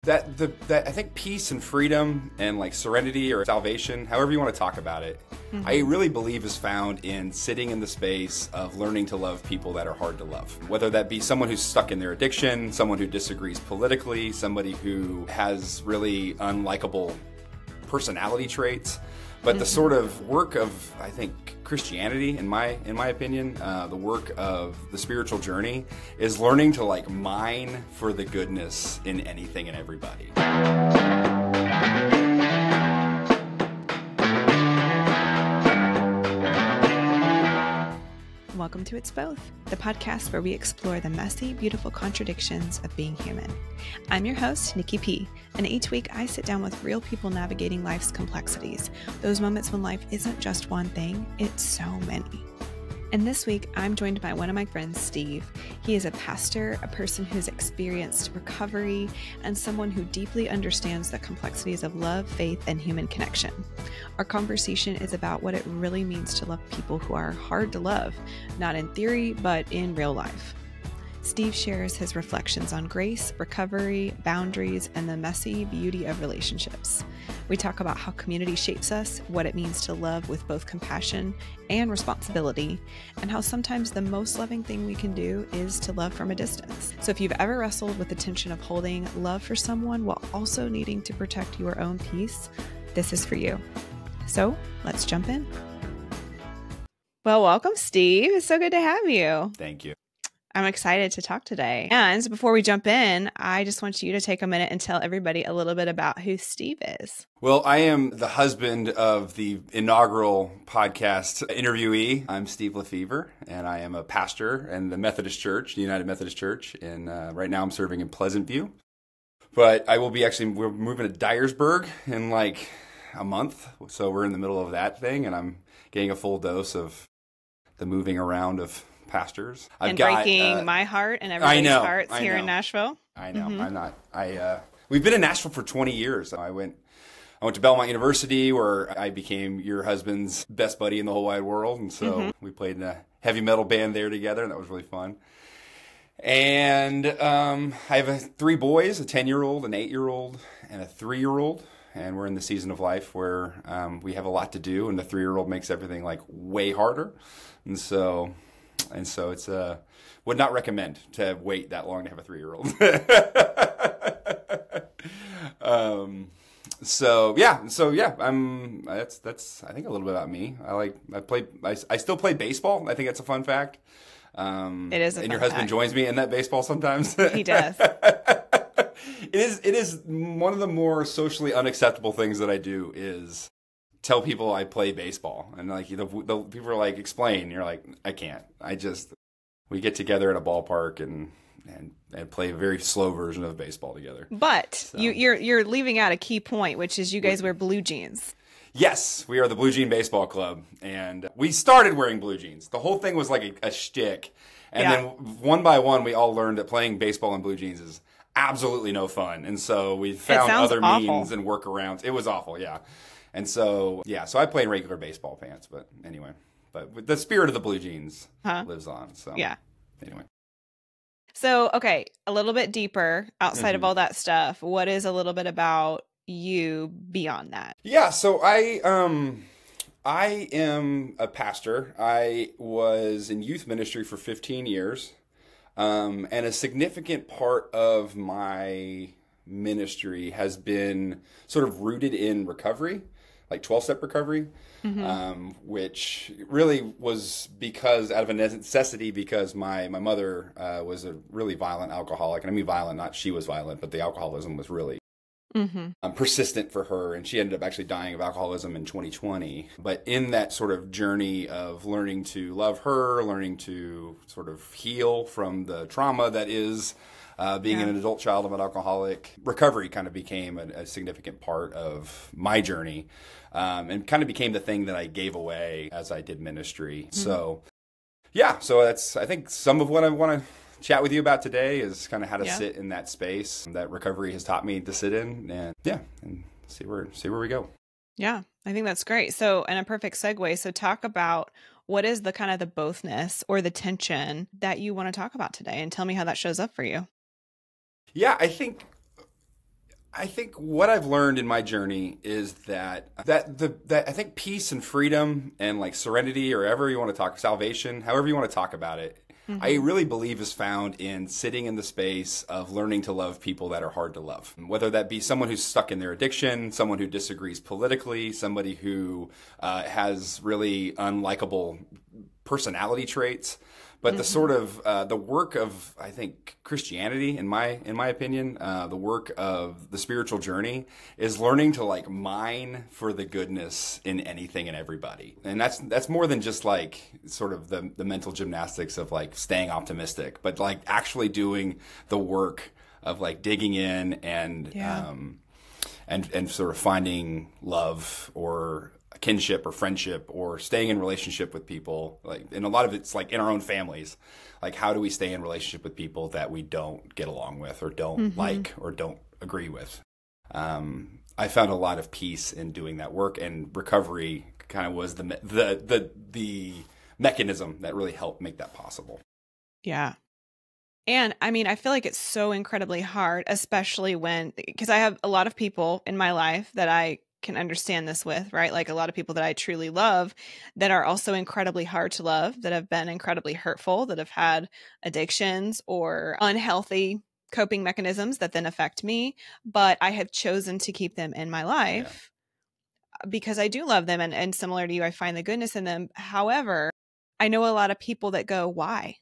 That I think peace and freedom and like serenity or salvation, however you want to talk about it, I really believe is found in sitting in the space of learning to love people that are hard to love. Whether that be someone who's stuck in their addiction, someone who disagrees politically, somebody who has really unlikable personality traits. But the sort of work of, I think, Christianity, in my opinion, the work of the spiritual journey is learning to like mine for the goodness in anything and everybody. Welcome to It's Both, the podcast where we explore the messy, beautiful contradictions of being human. I'm your host, Niki P, and each week I sit down with real people navigating life's complexities, those moments when life isn't just one thing, it's so many. And this week, I'm joined by one of my friends, Steve. He is a pastor, a person who's experienced recovery, and someone who deeply understands the complexities of love, faith, and human connection. Our conversation is about what it really means to love people who are hard to love, not in theory, but in real life. Steve shares his reflections on grace, recovery, boundaries, and the messy beauty of relationships. We talk about how community shapes us, what it means to love with both compassion and responsibility, and how sometimes the most loving thing we can do is to love from a distance. So if you've ever wrestled with the tension of holding love for someone while also needing to protect your own peace, this is for you. So let's jump in. Well, welcome, Steve. It's so good to have you. Thank you. I'm excited to talk today. And before we jump in, I just want you to take a minute and tell everybody a little bit about who Steve is. Well, I am the husband of the inaugural podcast interviewee. I'm Steve Lefebvre, and I am a pastor in the Methodist Church, the United Methodist Church. And right now I'm serving in Pleasant View. But I will be we're moving to Dyersburg in like a month. So we're in the middle of that thing, and I'm getting a full dose of the moving around of pastors. Breaking my heart and everybody's hearts here in Nashville. I know. We've been in Nashville for 20 years. I went to Belmont University, where I became your husband's best buddy in the whole wide world. And so we played in a heavy metal band there together, and that was really fun. And I have 3 boys, a 10-year-old, an 8-year-old, and a 3-year-old. And we're in the season of life where we have a lot to do, and the 3-year-old makes everything like way harder. And so it's would not recommend to wait that long to have a 3-year-old. That's I think a little bit about me. I still play baseball. I think that's a fun fact. It is a fun and your husband fact. Joins me in that baseball sometimes. He does. It is one of the more socially unacceptable things that I do is tell people I play baseball, and like the people are like, explain. And you're like, I can't. We get together at a ballpark and play a very slow version of baseball together. But so. you're leaving out a key point, which is you guys wear blue jeans. Yes, we are the Blue Jean Baseball Club, and we started wearing blue jeans. The whole thing was like a shtick, and then one by one we all learned that playing baseball in blue jeans is absolutely no fun, and so we found other means and workarounds. It was awful, yeah. And so I play in regular baseball pants, but anyway. But the spirit of the blue jeans lives on. So anyway. So, okay, a little bit deeper outside of all that stuff. What is a little bit about you beyond that? Yeah, so I am a pastor. I was in youth ministry for 15 years. And a significant part of my ministry has been sort of rooted in recovery, like 12-step recovery, which really was out of a necessity, because my mother was a really violent alcoholic. And I mean violent, not she was violent, but the alcoholism was really persistent for her. And she ended up actually dying of alcoholism in 2020. But in that sort of journey of learning to love her, learning to sort of heal from the trauma that is being an adult child of an alcoholic, recovery kind of became a significant part of my journey, and kind of became the thing that I gave away as I did ministry. So that's, I think, some of what I want to chat with you about today is kind of how to sit in that space that recovery has taught me to sit in, and see where we go. Yeah, I think that's great. So, and a perfect segue. So talk about what is the kind of the bothness or the tension that you want to talk about today, and tell me how that shows up for you. Yeah, I think I think what I've learned in my journey is that I think peace and freedom and like serenity, or however you want to talk, salvation, however you want to talk about it, I really believe is found in sitting in the space of learning to love people that are hard to love. Whether that be someone who's stuck in their addiction, someone who disagrees politically, somebody who has really unlikable personality traits. But the sort of the work of, I think, Christianity, in my opinion, the work of the spiritual journey is learning to like mine for the goodness in anything and everybody, and that's more than just like sort of the mental gymnastics of like staying optimistic, but like actually doing the work of like digging in and sort of finding love or kinship or friendship or staying in relationship with people, like, and a lot of it's like in our own families, like how do we stay in relationship with people that we don't get along with or don't like or don't agree with. I found a lot of peace in doing that work, and recovery kind of was the mechanism that really helped make that possible. Yeah. And I mean, I feel like it's so incredibly hard, especially because I have a lot of people in my life that I can understand this with, right? Like a lot of people that I truly love that are also incredibly hard to love, that have been incredibly hurtful, that have had addictions or unhealthy coping mechanisms that then affect me. But I have chosen to keep them in my life because I do love them. And similar to you, I find the goodness in them. However, I know a lot of people that go, why?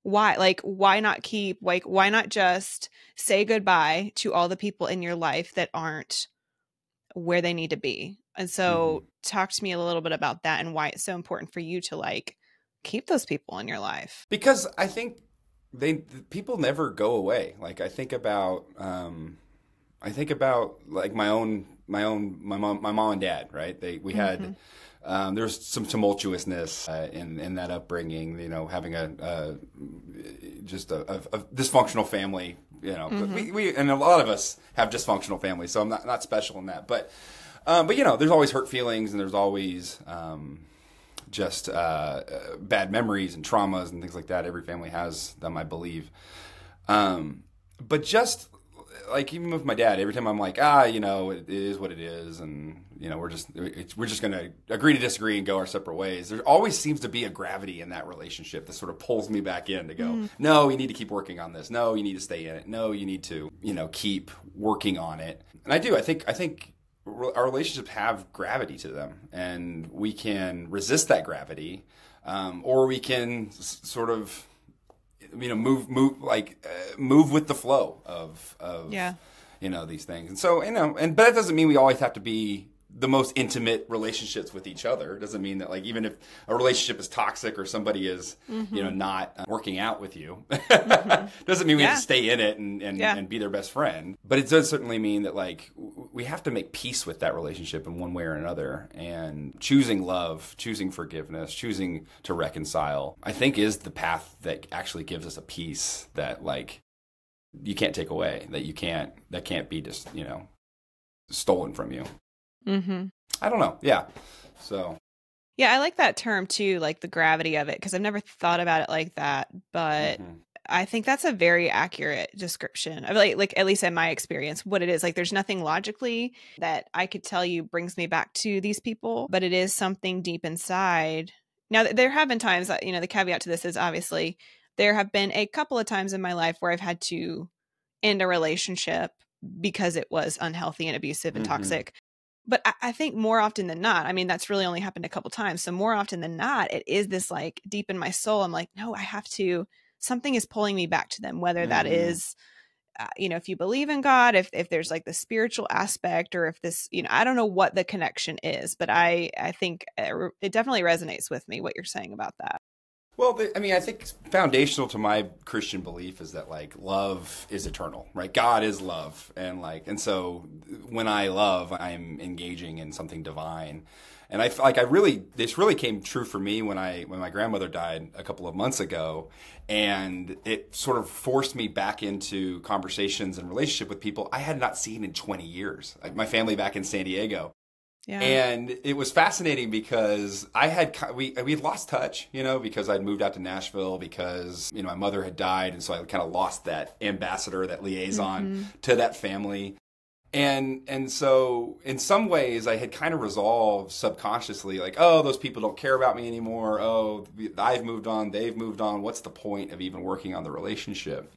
Why? Like, why not why not just say goodbye to all the people in your life that aren't where they need to be? And so talk to me a little bit about that and why it's so important for you to like keep those people in your life. Because I think people never go away. Like I think about like my mom and dad, right? We had there's some tumultuousness in that upbringing, you know, having a dysfunctional family, you know. We and a lot of us have dysfunctional families, so I'm not special in that. But you know, there's always hurt feelings, and there's always just bad memories and traumas and things like that. Every family has them, I believe. But just like even with my dad, every time I'm like, you know, it is what it is, and you know, we're just going to agree to disagree and go our separate ways. There always seems to be a gravity in that relationship that sort of pulls me back in to go, no, you need to keep working on this. No, you need to stay in it. No, you need to, you know, keep working on it. And I do. I think our relationships have gravity to them, and we can resist that gravity, or we can sort of, you know, move with the flow of you know, these things. And so, you know, but that doesn't mean we always have to be the most intimate relationships with each other. It doesn't mean that, like, even if a relationship is toxic or somebody is, you know, not working out with you, doesn't mean we have to stay in it and be their best friend. But it does certainly mean that, like, we have to make peace with that relationship in one way or another. And choosing love, choosing forgiveness, choosing to reconcile, I think is the path that actually gives us a peace that, like, you can't take away, that can't be just, you know, stolen from you. I don't know. Yeah. So. Yeah, I like that term too, like the gravity of it, because I've never thought about it like that. But I think that's a very accurate description of like at least in my experience, what it is. Like there's nothing logically that I could tell you brings me back to these people, but it is something deep inside. Now, there have been times that, you know, the caveat to this is obviously there have been a couple of times in my life where I've had to end a relationship because it was unhealthy and abusive and toxic. But I think more often than not, I mean, that's really only happened a couple times. So more often than not, it is this like deep in my soul. I'm like, no, something is pulling me back to them, whether that is, you know, if you believe in God, if there's like the spiritual aspect, or if this, you know, I don't know what the connection is, but I think it definitely resonates with me, what you're saying about that. Well, I mean, I think foundational to my Christian belief is that, like, love is eternal, right? God is love. And so when I love, I'm engaging in something divine. And this really came true for me when my grandmother died a couple of months ago. And it sort of forced me back into conversations and relationship with people I had not seen in 20 years. Like my family back in San Diego. Yeah. And it was fascinating because we lost touch, because I'd moved out to Nashville because, my mother had died. And so I kind of lost that ambassador, that liaison to that family. And so in some ways I had kind of resolved subconsciously, like, oh, those people don't care about me anymore. Oh, I've moved on. They've moved on. What's the point of even working on the relationship?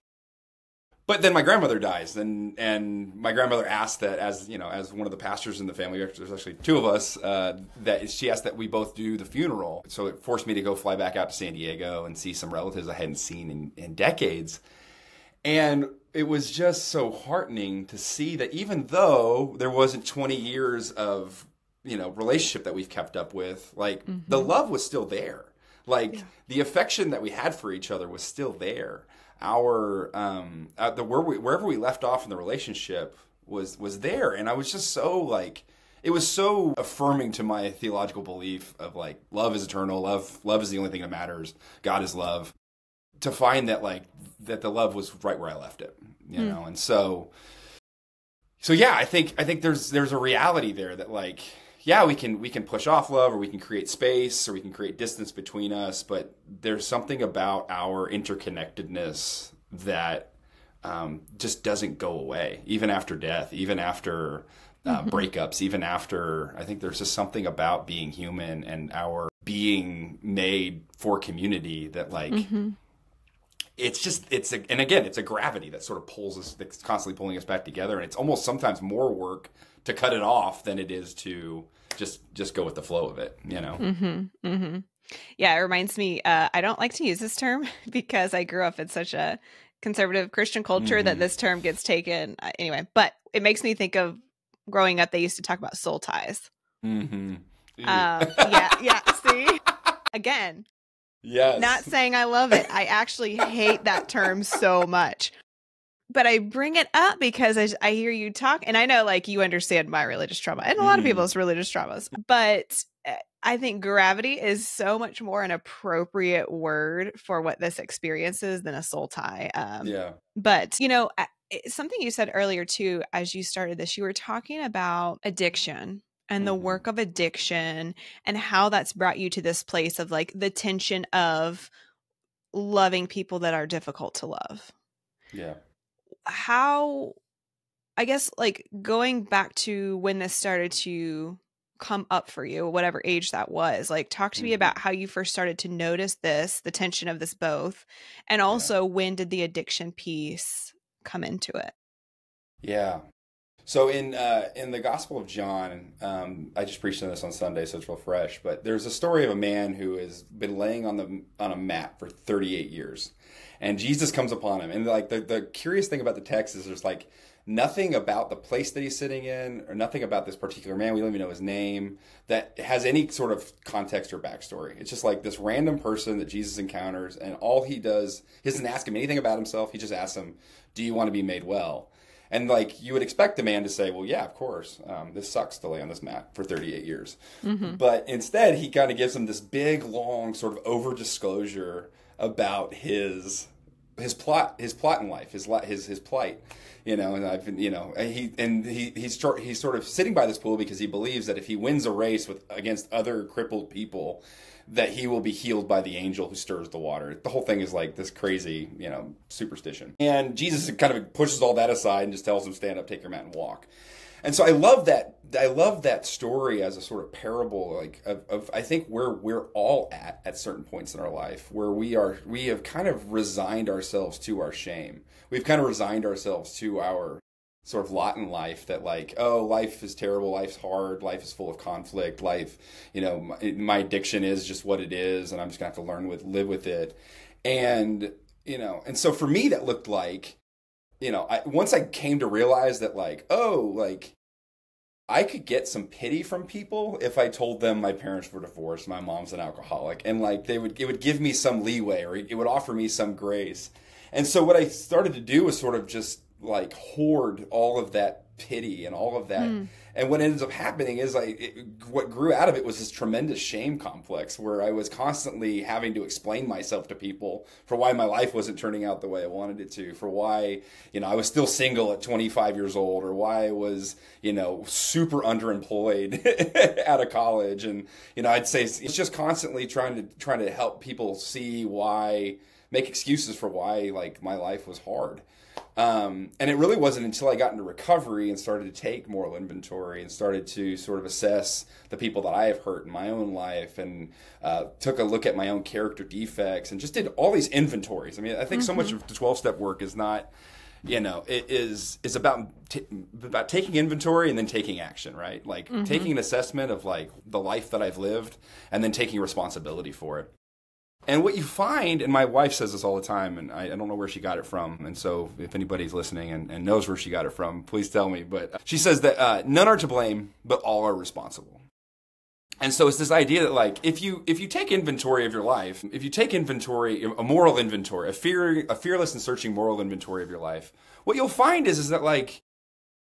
But then my grandmother dies, and my grandmother asked that, as one of the pastors in the family, there's actually two of us, that she asked that we both do the funeral. So it forced me to go fly back out to San Diego and see some relatives I hadn't seen in decades. And it was just so heartening to see that even though there wasn't 20 years of, relationship that we've kept up with, like the love was still there. Like the affection that we had for each other was still there. Wherever we left off in the relationship was there. And I was just so it was so affirming to my theological belief of love is eternal. Love is the only thing that matters. God is love. To find that that the love was right where I left it, And so yeah, I think there's a reality there that we can push off love, or we can create space, or we can create distance between us, but there's something about our interconnectedness that just doesn't go away, even after death, even after breakups, even after. I think there's just something about being human and our being made for community that it's a gravity that sort of pulls us, that's constantly pulling us back together. And it's almost sometimes more work to cut it off than it is to just go with the flow of it, Yeah, it reminds me, I don't like to use this term because I grew up in such a conservative Christian culture that this term gets taken anyway, but it makes me think of growing up. They used to talk about soul ties. See, again, yes, not saying I love it. I actually hate that term so much. But I bring it up because I hear you talk, and I know you understand my religious trauma and a lot of people's religious traumas, but I think gravity is so much more an appropriate word for what this experience is than a soul tie. But, something you said earlier too, as you started this, you were talking about addiction and the work of addiction and how that's brought you to this place of the tension of loving people that are difficult to love. Yeah. How, I guess, going back to when this started to come up for you, whatever age that was, talk to me about how you first started to notice the tension of this both, and also when did the addiction piece come into it? Yeah. So in the Gospel of John, I just preached on this on Sunday, so it's real fresh, but there's a story of a man who has been laying on a mat for 38 years. And Jesus comes upon him. And the curious thing about the text is there's nothing about the place that he's sitting in, or nothing about this particular man, we don't even know his name, that has any sort of context or backstory. It's just this random person that Jesus encounters, and all he does, he doesn't ask him anything about himself. He just asks him, do you want to be made well? And you would expect the man to say, well, yeah, of course. This sucks to lay on this mat for 38 years. But instead, he kind of gives him this big, long sort of over disclosure about his plot in life, his plight, and I've been, he's sort of sitting by this pool because he believes that if he wins a race against other crippled people, that he will be healed by the angel who stirs the water. The whole thing is this crazy, superstition. And Jesus kind of pushes all that aside and just tells him, stand up, take your mat, and walk. And so I love that story as a sort of parable, of I think where we're all at certain points in our life, where we have kind of resigned ourselves to our shame. We've kind of resigned ourselves to our sort of lot in life, that life is terrible, life's hard, life is full of conflict, life, my addiction is just what it is, and I'm just gonna have to live with it. And so for me that looked once I came to realize that I could get some pity from people if I told them my parents were divorced, my mom's an alcoholic, and it would give me some leeway, or it would offer me some grace. And so what I started to do was sort of just like hoard all of that pity and all of that. And what ends up happening is what grew out of it was this tremendous shame complex where I was constantly having to explain myself to people for why my life wasn't turning out the way I wanted it to, for why, I was still single at 25 years old, or why I was, super underemployed out of college. And, I'd say it's just constantly trying to help people see why, make excuses for why, like, my life was hard. And it really wasn't until I got into recovery and started to take moral inventory and started to sort of assess the people that I have hurt in my own life, and took a look at my own character defects and just did all these inventories. I mean, I think so much of the 12-step work is not, it is about taking inventory and then taking action, right? Like taking an assessment of like the life that I've lived and then taking responsibility for it. And what you find, and my wife says this all the time, and I don't know where she got it from, and so if anybody's listening and knows where she got it from, please tell me. But she says that none are to blame, but all are responsible. And so it's this idea that, like, if you take inventory of your life, if you take inventory, a moral inventory, a fearless and searching moral inventory of your life, what you'll find is that, like,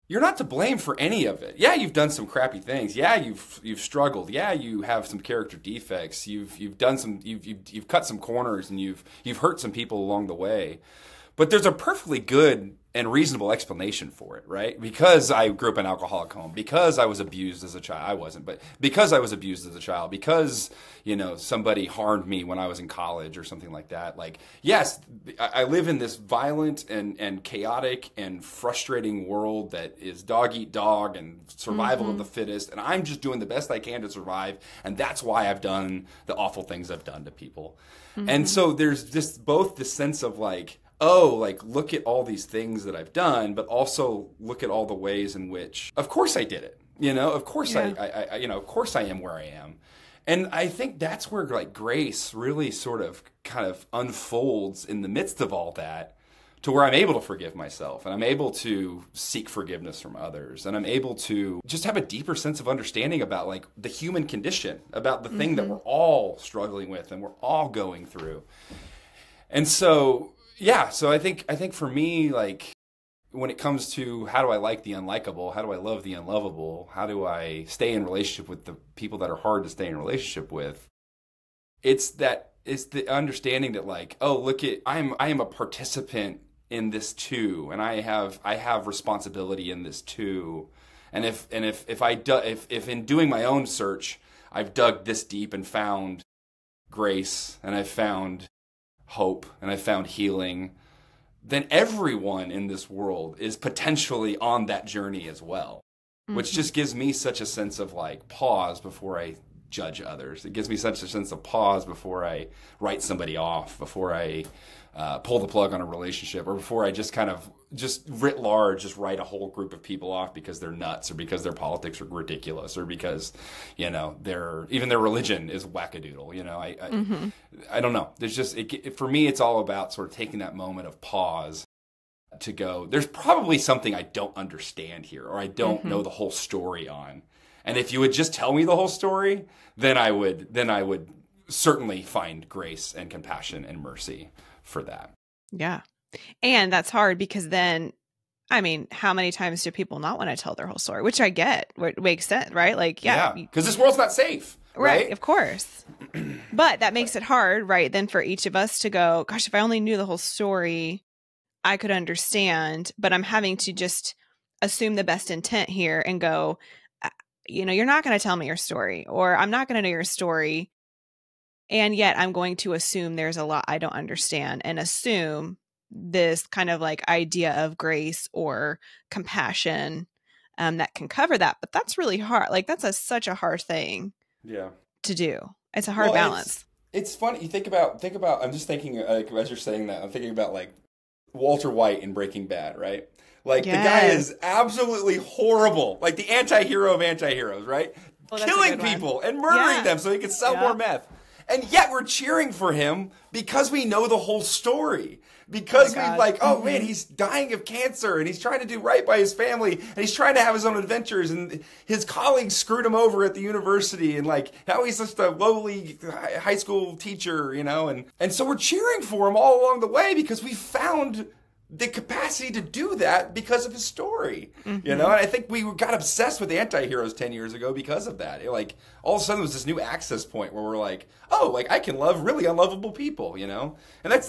you're not to blame for any of it. Yeah, you've done some crappy things. Yeah, you've struggled. Yeah, you have some character defects. You've done some you've cut some corners, and you've hurt some people along the way. But there's a perfectly good and reasonable explanation for it, right? Because I grew up in an alcoholic home, because I was abused as a child. I wasn't, but because I was abused as a child, because, somebody harmed me when I was in college or something like that. Like, yes, I live in this violent and chaotic and frustrating world that is dog eat dog and survival of the fittest. And I'm just doing the best I can to survive. And that's why I've done the awful things I've done to people. And so there's just both this sense of like, oh, like, look at all these things that I've done, but also look at all the ways in which, of course I did it. Of course of course I am where I am. And I think that's where, like, grace really sort of kind of unfolds in the midst of all that, to where I'm able to forgive myself, and I'm able to seek forgiveness from others, and I'm able to just have a deeper sense of understanding about, like, the human condition, about the thing that we're all struggling with and we're all going through. And so, yeah, so I think for me, like, when it comes to how do I like the unlikable, how do I love the unlovable, how do I stay in relationship with the people that are hard to stay in relationship with, it's the understanding that, like, oh, look at, I am a participant in this too, and I have responsibility in this too, and if in doing my own search I've dug this deep and found grace, and I've found hope, and I found healing, then everyone in this world is potentially on that journey as well, which just gives me such a sense of, like, pause before I judge others. It gives me such a sense of pause before I write somebody off, before I pull the plug on a relationship, or before I just kind of, just writ large, just write a whole group of people off because they're nuts, or because their politics are ridiculous, or because, even their religion is wackadoodle. I don't know. There's just, for me, it's all about sort of taking that moment of pause to go, there's probably something I don't understand here, or I don't know the whole story on. And if you would just tell me the whole story, then I would certainly find grace and compassion and mercy for that. Yeah. And that's hard, because then, I mean, how many times do people not want to tell their whole story? Which I get, it makes sense, right? Like, yeah. Because this world's not safe. Right? Of course. But that makes it hard, right? Then for each of us to go, gosh, if I only knew the whole story, I could understand. But I'm having to just assume the best intent here and go, you're not going to tell me your story, or I'm not going to know your story. And yet I'm going to assume there's a lot I don't understand, and assume this kind of like idea of grace or compassion that can cover that. But that's really hard. Like, that's such a hard thing to do. It's a hard balance. It's funny. You think about, I'm just thinking, as you're saying that, I'm thinking about, like, Walter White in Breaking Bad, right? Like, the guy is absolutely horrible. Like, the anti-hero of anti-heroes, right? Well, killing people and murdering them so he can sell more meth. And yet we're cheering for him because we know the whole story. Because we're like, oh man, he's dying of cancer, and he's trying to do right by his family, and he's trying to have his own adventures, and his colleagues screwed him over at the university, and, like, now he's just a lowly high school teacher, and so we're cheering for him all along the way because we found the capacity to do that because of his story, Mm-hmm. you know? And I think we got obsessed with anti-heroes 10 years ago because of that. Like, all of a sudden, there was this new access point where we're like, oh, like, I can love really unlovable people, you know? And that's,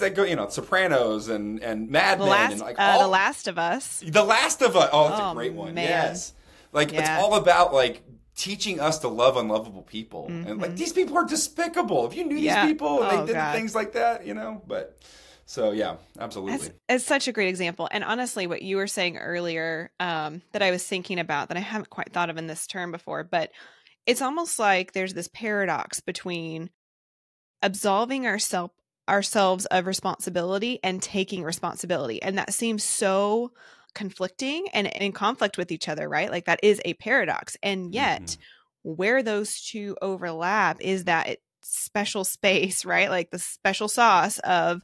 Sopranos and Mad Men and, like, The Last of Us. The Last of Us. Oh, that's a great one. Man. Yes. Like, Yeah. it's all about, like, teaching us to love unlovable people. Mm-hmm. And, like, these people are despicable. If you knew these people and they did things like that, you know? But... So, yeah, absolutely. It's such a great example. And honestly, what you were saying earlier that I was thinking about that I haven't quite thought of in this term before, but it's almost like there's this paradox between absolving ourselves of responsibility and taking responsibility. And that seems so conflicting and in conflict with each other, right? Like that is a paradox. And yet where those two overlap is that special space, right? Like the special sauce of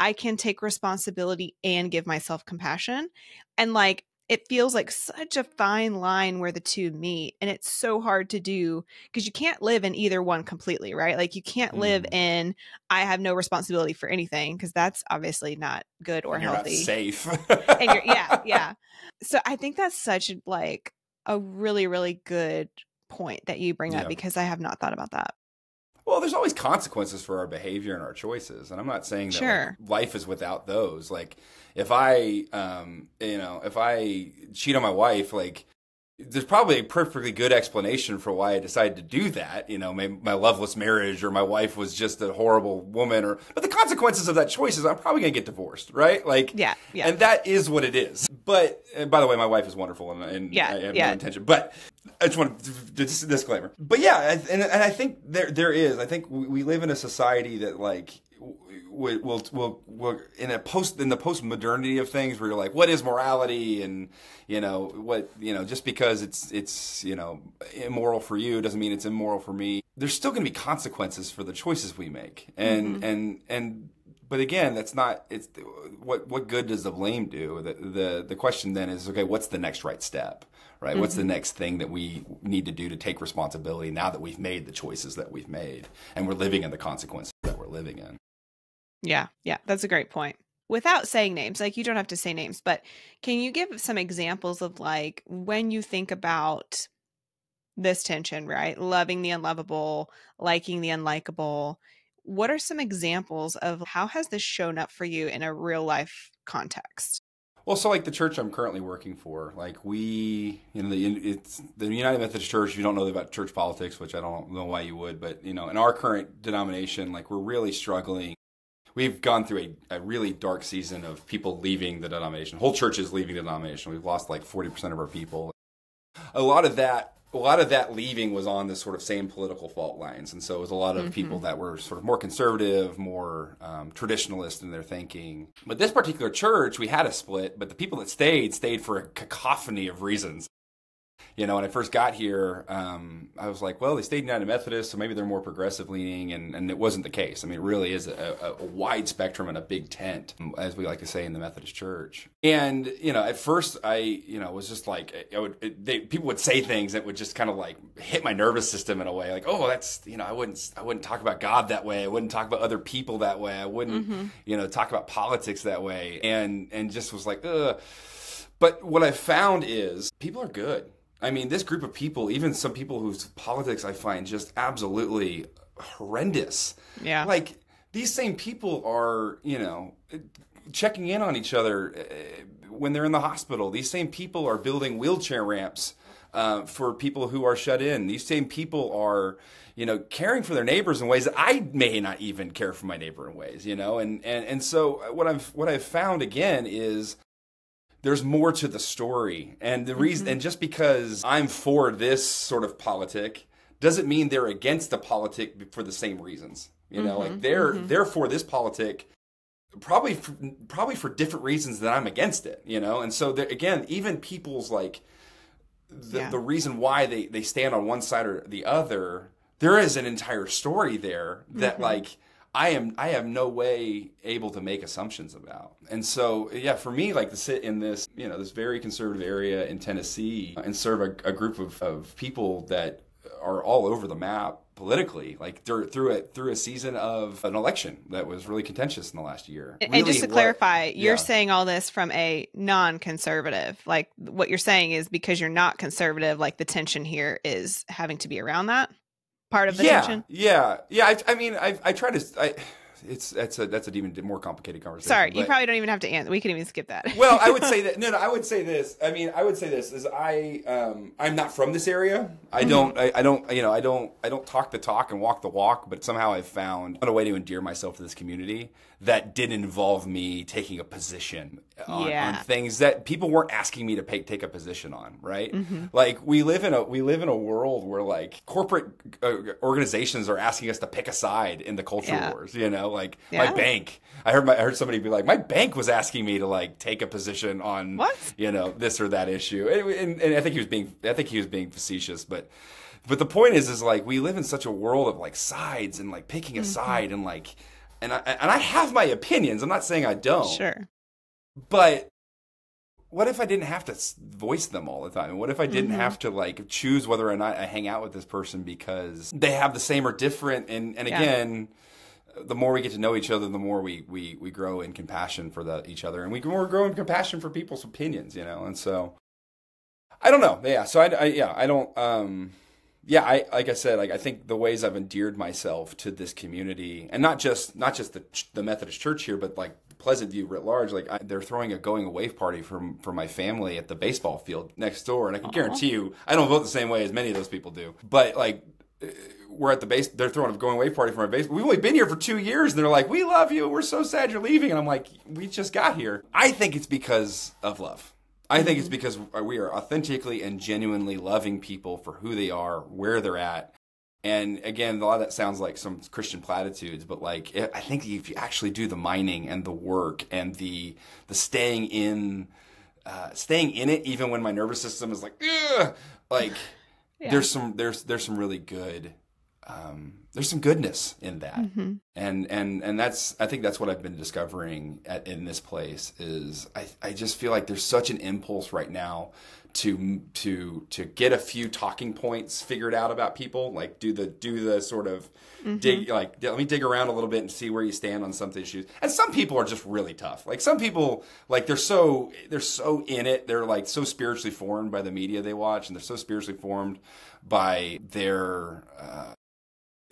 I can take responsibility and give myself compassion. And like it feels like such a fine line where the two meet. And it's so hard to do because you can't live in either one completely, right? Like you can't live in I have no responsibility for anything because that's obviously not good or healthy. Not safe. And yeah. So I think that's such like a really, really good point that you bring up because I have not thought about that. Well, there's always consequences for our behavior and our choices, and I'm not saying that like, life is without those. Like, if I, if I cheat on my wife, like, there's probably a perfectly good explanation for why I decided to do that. You know, maybe my loveless marriage or my wife was just a horrible woman, but the consequences of that choice is I'm probably gonna get divorced, right? Like, yeah. And that is what it is. But and by the way, my wife is wonderful, and I have no intention. But I just want to just a disclaimer. But yeah, and I think there is. I think we live in a society that like will in the post-modernity of things where you're like, what is morality? And just because it's immoral for you doesn't mean it's immoral for me. There's still going to be consequences for the choices we make, and but again, that's not. It's what good does the blame do? The question then is, okay, what's the next right step? Right? What's the next thing that we need to do to take responsibility now that we've made the choices that we've made and we're living in the consequences that we're living in? Yeah, that's a great point. Without saying names, like you don't have to say names, but can you give some examples of like when you think about this tension, right? Loving the unlovable, liking the unlikable. What are some examples of how has this shown up for you in a real life context? Well, so like the church I'm currently working for, like it's the United Methodist Church. If you don't know about church politics, which I don't know why you would, but in our current denomination, like we're really struggling. We've gone through a really dark season of people leaving the denomination. Whole churches leaving the denomination. We've lost like 40% of our people. A lot of that leaving was on this sort of same political fault lines. And so it was a lot of people that were sort of more conservative, more traditionalist in their thinking. But this particular church, we had a split, but the people that stayed for a cacophony of reasons. When I first got here, I was like, well, they stayed United Methodist, so maybe they're more progressive leaning, and it wasn't the case. I mean, it really is a wide spectrum and a big tent, as we like to say in the Methodist Church. And, at first I, was just like, people would say things that would just kind of like hit my nervous system in a way, like, oh, that's, I wouldn't talk about God that way. I wouldn't talk about other people that way. I wouldn't, talk about politics that way. And just was like, ugh. But what I found is people are good. I mean, this group of people, even some people whose politics I find just absolutely horrendous. Yeah. Like, these same people are, checking in on each other when they're in the hospital. These same people are building wheelchair ramps for people who are shut in. These same people are, caring for their neighbors in ways that I may not even care for my neighbor in ways, And so what I've found again is there's more to the story. And the reason, and just because I'm for this sort of politic doesn't mean they're against the politic for the same reasons. Like they're for this politic probably for different reasons than I'm against it, And so again, even people's like the reason why they stand on one side or the other, there is an entire story there that like I have no way able to make assumptions about. And so, yeah, for me, like to sit in this, this very conservative area in Tennessee and serve a group of people that are all over the map politically, like through a season of an election that was really contentious in the last year. And Really, just to clarify, you're saying all this from a non-conservative. Like what you're saying is because you're not conservative, like the tension here is having to be around that part of the tension. Yeah. I mean, I try to. That's an even more complicated conversation. Sorry, you probably don't even have to answer. We can even skip that. Well, I would say that. No, I would say this. I mean, I would say this is I'm not from this area. I don't talk the talk and walk the walk, but somehow I've found a way to endear myself to this community that did involve me taking a position on things that people weren't asking me to take a position on, right? Mm-hmm. Like we live in a world where like corporate organizations are asking us to pick a side in the culture wars, like my bank. I heard somebody be like, my bank was asking me to like take a position on this or that issue, and I think he was being facetious, but the point is like we live in such a world of like sides and like picking a side and like. And I have my opinions. I'm not saying I don't. Sure. But what if I didn't have to voice them all the time? What if I didn't have to like choose whether or not I hang out with this person because they have the same or different? And again, the more we get to know each other, the more we grow in compassion for each other, and we grow in compassion for people's opinions, And so I don't know. Yeah. So I don't. Like I said, like I think the ways I've endeared myself to this community, and not just the Methodist Church here, but like Pleasant View writ large. Like they're throwing a going away party for my family at the baseball field next door, and I can guarantee you, I don't vote the same way as many of those people do. But like we're at the base, they're throwing a going away party for my baseball. We've only been here for 2 years, and they're like, "We love you. We're so sad you're leaving." And I'm like, "We just got here." I think it's because of love. I think it's because we are authentically and genuinely loving people for who they are, where they're at. And again, a lot of that sounds like some Christian platitudes, but like I think if you actually do the mining and the work and the staying in it, even when my nervous system is like, ugh, like there's some really good. There's some goodness in that, and I think that's what I've been discovering in this place is I just feel like there's such an impulse right now to get a few talking points figured out about people, like do the sort of dig, like let me dig around a little bit and see where you stand on some issues. And some people are just really tough. Like some people, like they're so in it, they're like so spiritually formed by the media they watch, and they're so spiritually formed by their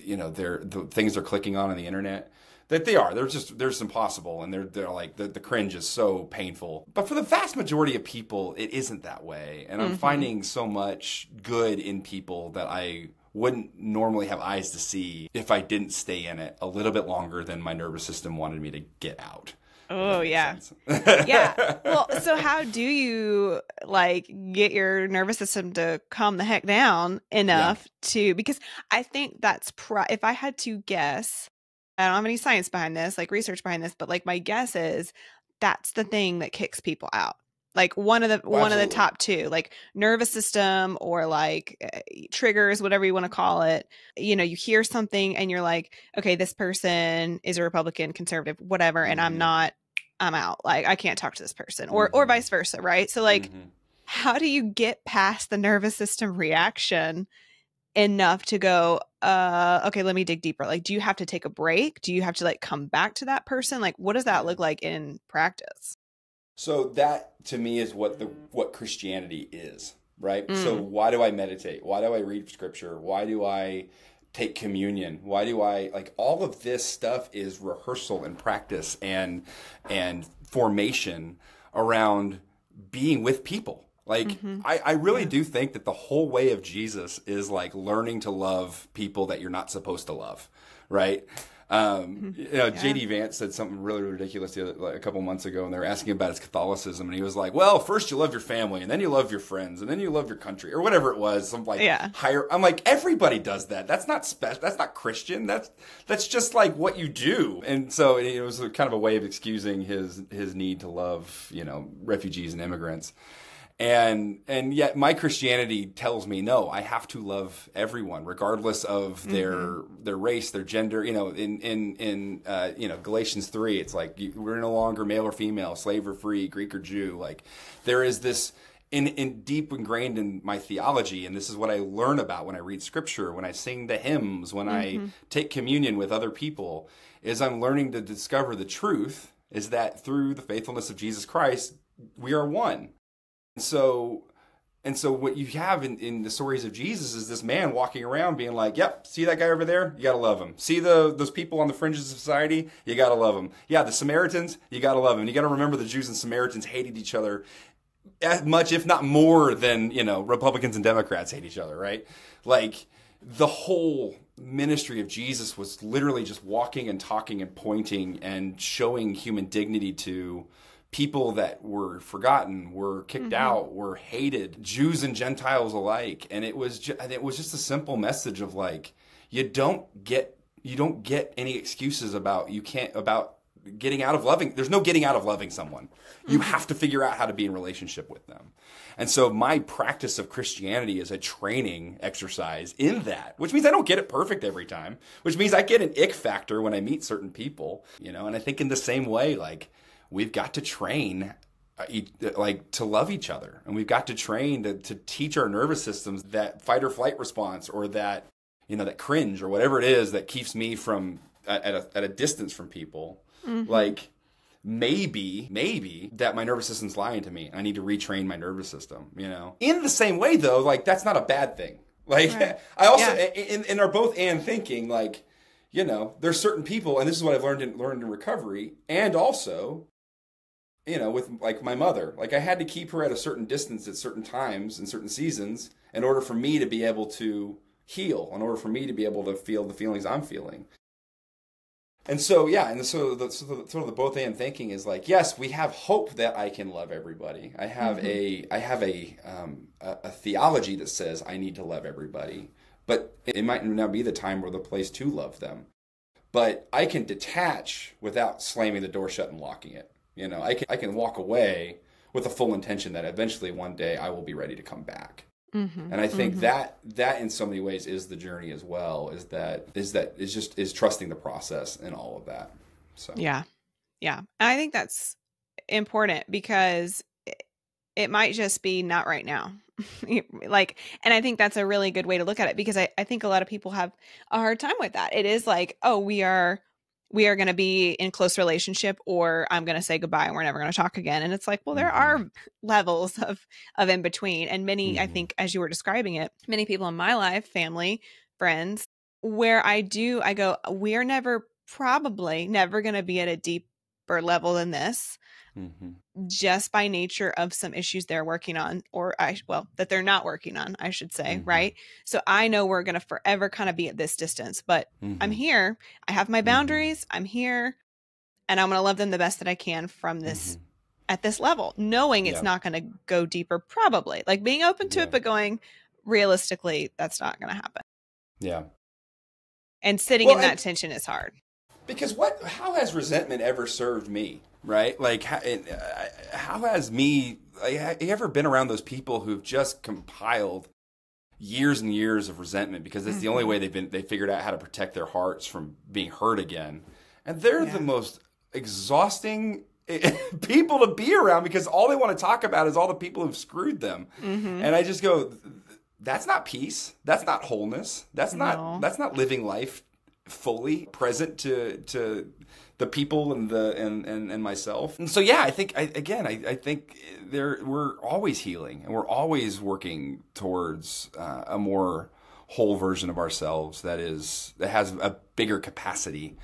the things they're clicking on the internet that there's impossible, and they're like the cringe is so painful. But for the vast majority of people, it isn't that way, and I'm finding so much good in people that I wouldn't normally have eyes to see if I didn't stay in it a little bit longer than my nervous system wanted me to get out. Oh, yeah. Yeah. Well, so how do you like get your nervous system to calm the heck down enough to, because I think that's, if I had to guess, I don't have any science behind this, like research behind this, but like my guess is that's the thing that kicks people out. Like one of the top two, like nervous system or like triggers, whatever you want to call it. You hear something and you're like, okay, this person is a Republican, conservative, whatever, and I'm out. Like I can't talk to this person, or vice versa, right? So like, how do you get past the nervous system reaction enough to go, okay, let me dig deeper? Like, do you have to take a break? Do you have to like come back to that person? Like, what does that look like in practice? So that to me is what Christianity is, right? So why do I meditate? Why do I read scripture? Why do I take communion? Why do I like all of this stuff is rehearsal and practice and formation around being with people. Like I really do think that the whole way of Jesus is like learning to love people that you're not supposed to love, right? J.D. Vance said something really ridiculous a couple months ago, and they were asking about his Catholicism, and he was like, "Well, first you love your family, and then you love your friends, and then you love your country," or whatever it was. Some like higher. I'm like, everybody does that. That's not special. That's not Christian. That's just like what you do. And so it was kind of a way of excusing his need to love, refugees and immigrants. And yet my Christianity tells me, no, I have to love everyone, regardless of their race, their gender. In Galatians 3, it's like we're no longer male or female, slave or free, Greek or Jew. Like there is this in deep ingrained in my theology, and this is what I learn about when I read scripture, when I sing the hymns, when I take communion with other people, is I'm learning to discover the truth is that through the faithfulness of Jesus Christ, we are one. And so what you have in the stories of Jesus is this man walking around being like, yep, see that guy over there? You got to love him. See those people on the fringes of society? You got to love them. Yeah, the Samaritans? You got to love them. You got to remember the Jews and Samaritans hated each other as much, if not more than, Republicans and Democrats hate each other, right? Like, the whole ministry of Jesus was literally just walking and talking and pointing and showing human dignity to people that were forgotten, were kicked out, were hated, Jews and Gentiles alike. And it was just a simple message of like, you don't get any excuses about getting out of loving. There's no getting out of loving someone. You have to figure out how to be in relationship with them. And so my practice of Christianity is a training exercise in that, which means I don't get it perfect every time, which means I get an ick factor when I meet certain people, and I think in the same way, like, we've got to train to love each other. And we've got to train to teach our nervous systems that fight or flight response, or that, that cringe, or whatever it is that keeps me from at a distance from people. Like, maybe that my nervous system's lying to me. I need to retrain my nervous system, In the same way, though, like, that's not a bad thing. Like, right. I also, in our both and thinking, like, there's certain people, and this is what I've learned in recovery, and also, with like my mother, like I had to keep her at a certain distance at certain times and certain seasons in order for me to be able to heal, in order for me to be able to feel the feelings I'm feeling. And so, so the both and thinking is like, yes, we have hope that I can love everybody. I have a theology that says I need to love everybody, but it might not be the time or the place to love them. But I can detach without slamming the door shut and locking it. I can walk away with a full intention that eventually one day I will be ready to come back. And I think that in so many ways is the journey as well, is trusting the process and all of that. So yeah. And I think that's important because it might just be not right now. Like, and I think that's a really good way to look at it, because I think a lot of people have a hard time with that. It is like, oh, we are going to be in close relationship, or I'm going to say goodbye and we're never going to talk again. And it's like, well, there are levels of in between. And many, I think, as you were describing it, many people in my life, family, friends, where I go, we're probably never going to be at a deeper level than this, just by nature of some issues they're working on, that they're not working on, I should say. Right. So I know we're going to forever kind of be at this distance, but I'm here. I have my boundaries. I'm here, and I'm going to love them the best that I can from this at this level, knowing it's not going to go deeper, probably, like being open to it, but going realistically, that's not going to happen. Yeah. And sitting in that tension is hard. Because how has resentment ever served me? Right? Like, how has have you ever been around those people who've just compiled years and years of resentment because it's the only way they figured out how to protect their hearts from being hurt again? And they're the most exhausting people to be around, because all they want to talk about is all the people who've screwed them. And I just go, that's not peace. That's not wholeness. That's not living life fully present to the people and myself. And so I think we're always healing, and we're always working towards a more whole version of ourselves that has a bigger capacity.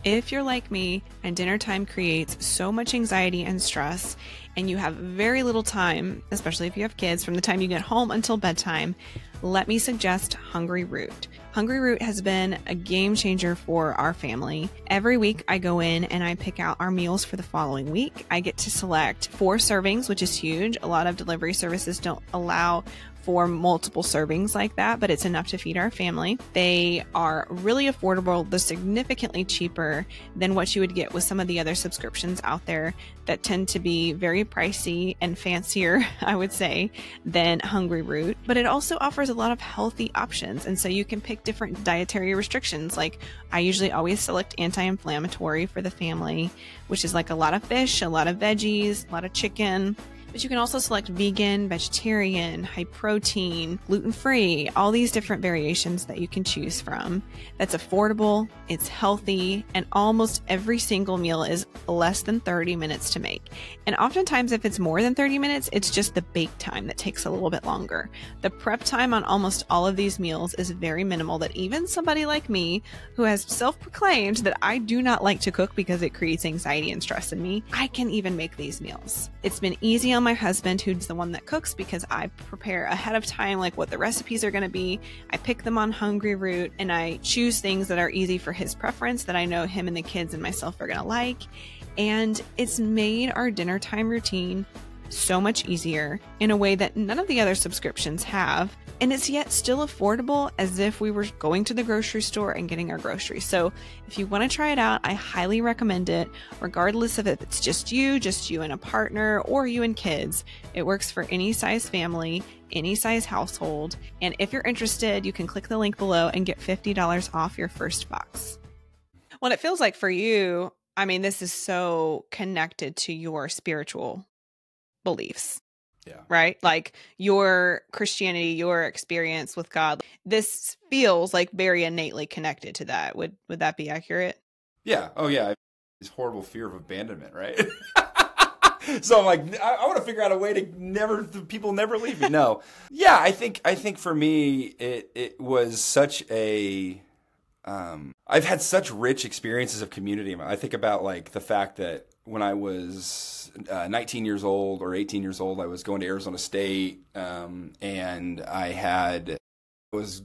If you're like me and dinner time creates so much anxiety and stress, and you have very little time, especially if you have kids, from the time you get home until bedtime, let me suggest Hungry Root. Hungry Root has been a game changer for our family. Every week I go in and I pick out our meals for the following week. I get to select 4 servings, which is huge. A lot of delivery services don't allow for multiple servings like that, but it's enough to feed our family. They are really affordable. They're significantly cheaper than what you would get with some of the other subscriptions out there that tend to be very pricey and fancier, I would say, than Hungry Root. But it also offers a lot of healthy options. And so you can pick different dietary restrictions. Like, I usually always select anti-inflammatory for the family, which is like a lot of fish, a lot of veggies, a lot of chicken. But you can also select vegan, vegetarian, high protein, gluten-free, all these different variations that you can choose from. That's affordable, it's healthy, and almost every single meal is less than 30 minutes to make. And oftentimes if it's more than 30 minutes, it's just the bake time that takes a little bit longer. The prep time on almost all of these meals is very minimal, that even somebody like me, who has self-proclaimed that I do not like to cook because it creates anxiety and stress in me, I can even make these meals. It's been easy on my husband, who's the one that cooks, because I prepare ahead of time like what the recipes are going to be. I pick them on Hungry Root, and I choose things that are easy for his preference that I know him and the kids and myself are going to like. And it's made our dinner time routine so much easier in a way that none of the other subscriptions have. And it's yet still affordable, as if we were going to the grocery store and getting our groceries. So if you want to try it out, I highly recommend it, regardless of if it's just you and a partner, or you and kids. It works for any size family, any size household. And if you're interested, you can click the link below and get $50 off your first box. Well, it feels like for you, I mean, this is so connected to your spiritual beliefs. Yeah. Right? Like your Christianity, your experience with God, this feels like very innately connected to that. Would that be accurate? Yeah. Oh, yeah. This horrible fear of abandonment, right? So I'm like, I want to figure out a way to people never leave me. No. Yeah, I think for me, it was such a, I've had such rich experiences of community. I think about like the fact that when I was 19 years old or 18 years old, I was going to Arizona State, and I was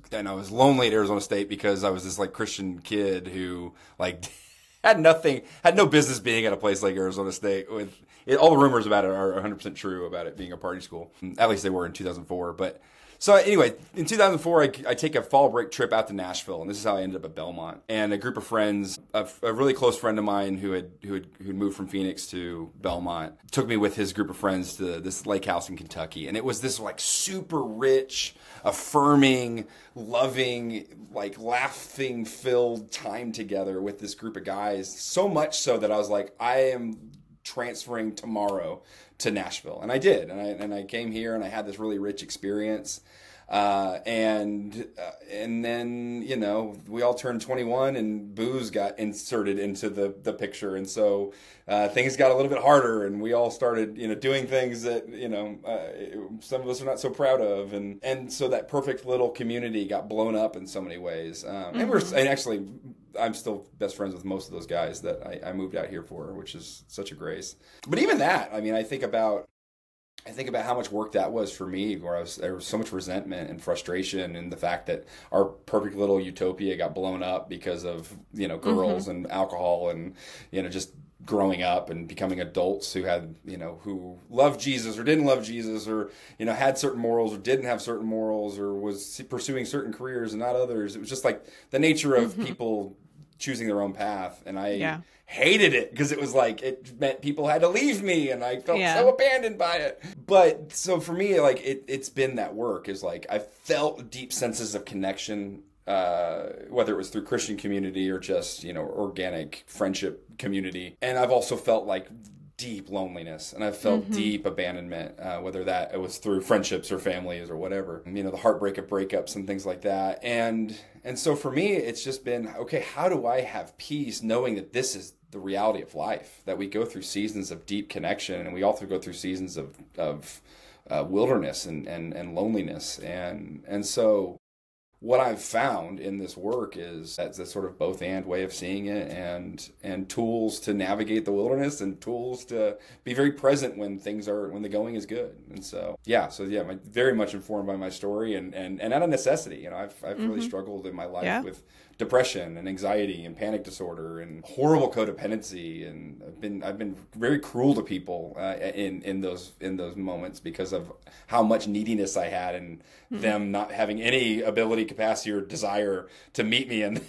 lonely at Arizona State because I was this like Christian kid who like had no business being at a place like Arizona State. With it, all the rumors about it are 100% true about it being a party school. At least they were in 2004, but. So anyway, in 2004, I take a fall break trip out to Nashville, and this is how I ended up at Belmont. And a group of friends, a really close friend of mine who'd moved from Phoenix to Belmont, took me with his group of friends to this lake house in Kentucky. And it was this like super rich, affirming, loving, like laughing-filled time together with this group of guys. So much so that I was like, I am transferring tomorrow to Nashville. And I did. And I came here and I had this really rich experience. And then, you know, we all turned 21 and booze got inserted into the picture. And so, things got a little bit harder, and we all started, you know, doing things that, you know, some of us are not so proud of. And so that perfect little community got blown up in so many ways. And actually, I'm still best friends with most of those guys that I moved out here for, which is such a grace. But even that, I mean, I think about how much work that was for me, where there was so much resentment and frustration, and the fact that our perfect little utopia got blown up because of, you know, girls and alcohol and, you know, just growing up and becoming adults who had, you know, who loved Jesus or didn't love Jesus, or, you know, had certain morals or didn't have certain morals, or was pursuing certain careers and not others. It was just like the nature of people choosing their own path. And I hated it because it was like, it meant people had to leave me, and I felt so abandoned by it. But so for me, like it's been that work, is like I felt deep senses of connection, whether it was through Christian community or just, you know, organic friendship community. And I've also felt like deep loneliness, and I've felt deep abandonment, whether that it was through friendships or families or whatever, you know, the heartbreak of breakups and things like that. And so for me, it's just been, okay, how do I have peace knowing that this is the reality of life, that we go through seasons of deep connection, and we also go through seasons of wilderness and loneliness. And so what I've found in this work is that's a sort of both and way of seeing it, and tools to navigate the wilderness, and tools to be very present when the going is good. And so very much informed by my story, and out of necessity. You know, I've really struggled in my life with depression and anxiety and panic disorder and horrible codependency, and I've been very cruel to people in those moments because of how much neediness I had, and them not having any ability, capacity, or desire to meet me in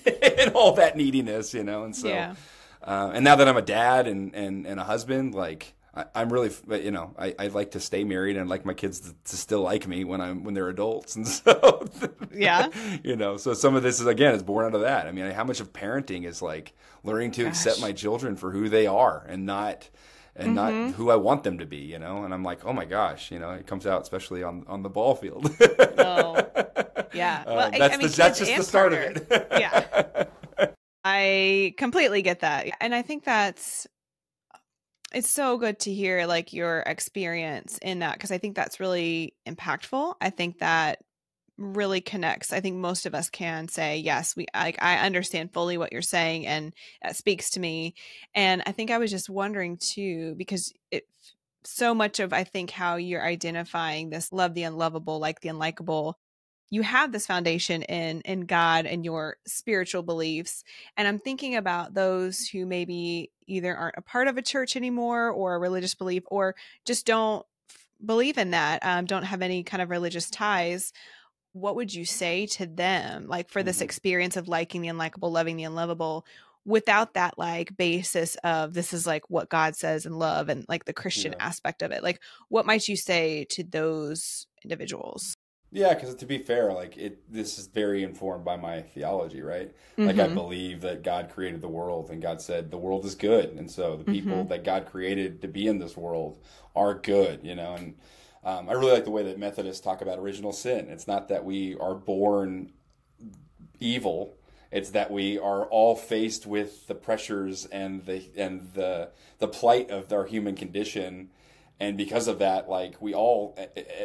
all that neediness, you know. And so and now that I'm a dad and a husband, like I'm really, you know, I like to stay married, and I'd like my kids to still like me when they're adults. And so, you know, so some of this is born out of that. I mean, how much of parenting is like learning to accept my children for who they are, and not and not who I want them to be, you know? And I'm like, oh my gosh, you know, it comes out especially on the ball field. Oh, yeah. Well, that's just the start of it. Yeah. I completely get that. And I think it's so good to hear like your experience in that, because I think that's really impactful. I think that really connects. I think most of us can say, yes, I understand fully what you're saying, and it speaks to me. And I think I was just wondering too, because so much of, I think, how you're identifying this love the unlovable, like the unlikable, you have this foundation in God and your spiritual beliefs. And I'm thinking about those who maybe either aren't a part of a church anymore or a religious belief, or just don't believe in that, don't have any kind of religious ties. What would you say to them, like, for this experience of liking the unlikable, loving the unlovable, without that like basis of this is like what God says and love and like the Christian aspect of it? Like, what might you say to those individuals? Yeah, because to be fair, like this is very informed by my theology, right? Like I believe that God created the world, and God said the world is good, and so the people that God created to be in this world are good, you know. And I really like the way that Methodists talk about original sin. It's not that we are born evil; it's that we are all faced with the pressures and the plight of our human condition. And because of that, like, we all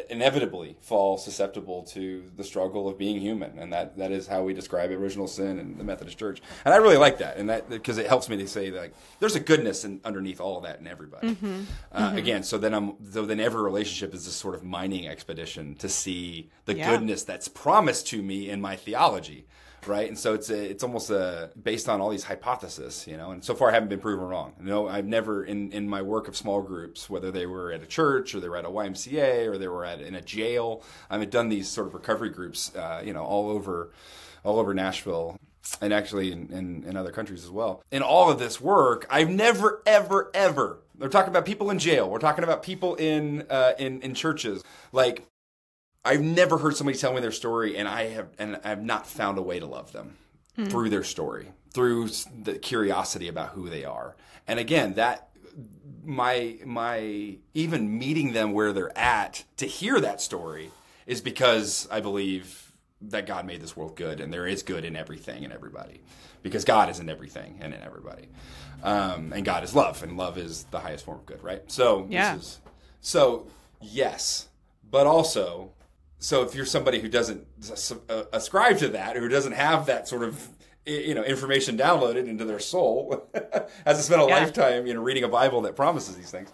inevitably fall susceptible to the struggle of being human. And that is how we describe original sin in the Methodist Church. And I really like that, and that because it helps me to say that, like, there's a goodness underneath all of that in everybody. Again, so then every relationship is this sort of mining expedition to see the goodness that's promised to me in my theology. Right, and so it's almost based on all these hypotheses, you know. And so far, I haven't been proven wrong. No, I've never in my work of small groups, whether they were at a church or they were at a YMCA or they were in a jail. I've done these sort of recovery groups, you know, all over Nashville, and actually in other countries as well. In all of this work, I've never ever. We're talking about people in jail. We're talking about people in churches, like. I've never heard somebody tell me their story, and I have not found a way to love them through their story, through the curiosity about who they are. And again, that my even meeting them where they're at to hear that story is because I believe that God made this world good, and there is good in everything and everybody, because God is in everything and in everybody, and God is love, and love is the highest form of good, right? So yes, but also. So if you're somebody who doesn't ascribe to that, who doesn't have that sort of, you know, information downloaded into their soul, hasn't spent a lifetime, you know, reading a Bible that promises these things,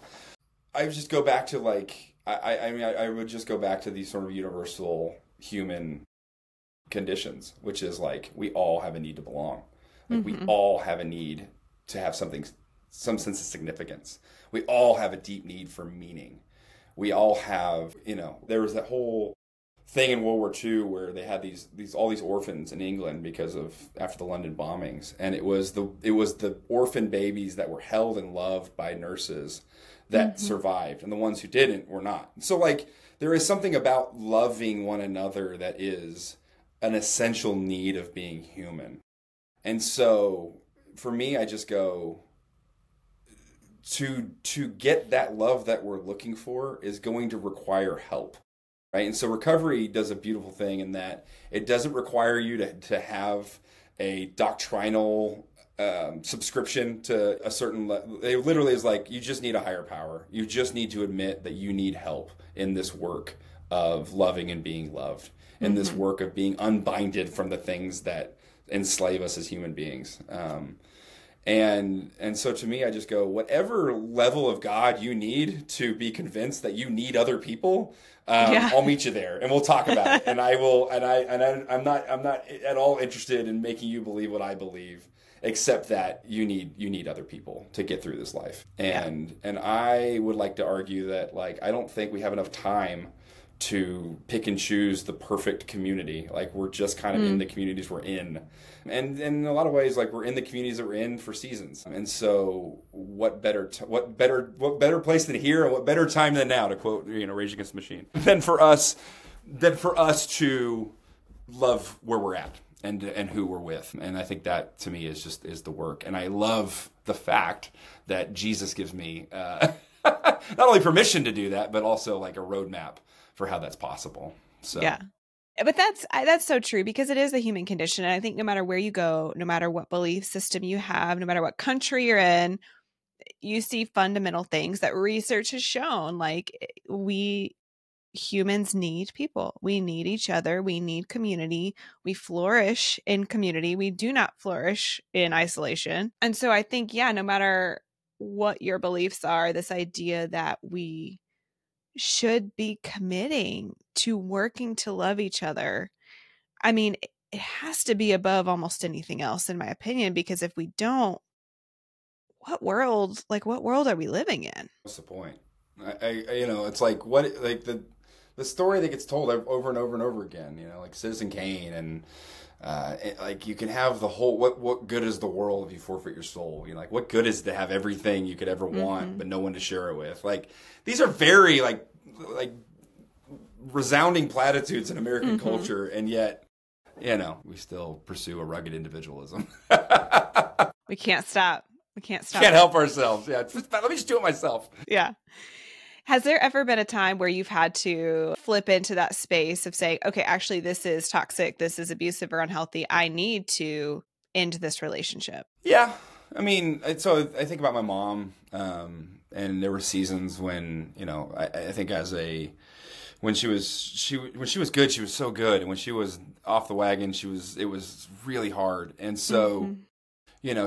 I would just go back to like, I would just go back to these sort of universal human conditions, which is like, we all have a need to belong. Like we all have a need to have some sense of significance. We all have a deep need for meaning. We all have, you know, there was that whole thing in World War II where they had all these orphans in England because of after the London bombings, and it was the orphan babies that were held and loved by nurses that survived, and the ones who didn't were not. So like there is something about loving one another that is an essential need of being human. And so for me, I just go to get that love that we're looking for is going to require help. Right, and so recovery does a beautiful thing in that it doesn't require you to have a doctrinal subscription to a certain level. It literally is like, you just need a higher power. You just need to admit that you need help in this work of loving and being loved, in this work of being unbinded from the things that enslave us as human beings. And so to me, I just go, whatever level of God you need to be convinced that you need other people, I'll meet you there and we'll talk about it. And I will, I'm not at all interested in making you believe what I believe, except that you need other people to get through this life. And I would like to argue that, like, I don't think we have enough time to pick and choose the perfect community. Like, we're just kind of in the communities we're in. And in a lot of ways, like, we're in the communities that we're in for seasons. And so what better place than here, and what better time than now, to quote, you know, Rage Against the Machine, than for us to love where we're at and who we're with. And I think that to me is the work. And I love the fact that Jesus gives me not only permission to do that, but also like a roadmap for how that's possible. So Yeah. But that's so true, because it is the human condition. And I think no matter where you go, no matter what belief system you have, no matter what country you're in, you see fundamental things that research has shown. Like, we humans need people. We need each other. We need community. We flourish in community. We do not flourish in isolation. And so I think, yeah, no matter what your beliefs are, this idea that we should be committing to working to love each other. I mean, it has to be above almost anything else, in my opinion, because if we don't, what world are we living in? what's the point? It's like like the story that gets told over and over and over again, like Citizen Kane, and like you can have the whole, what good is the world if you forfeit your soul? Like, what good is to have everything you could ever want, but no one to share it with? Like, these are very like resounding platitudes in American culture, and yet, we still pursue a rugged individualism. We can't stop. Can't help ourselves. Yeah, let me just do it myself. Yeah. Has there ever been a time where you've had to flip into that space of saying, okay, actually, this is toxic, this is abusive or unhealthy, I need to end this relationship? Yeah. I mean, so I think about my mom, and there were seasons when, I think when she was good, she was so good. And when she was off the wagon, it was really hard. And so,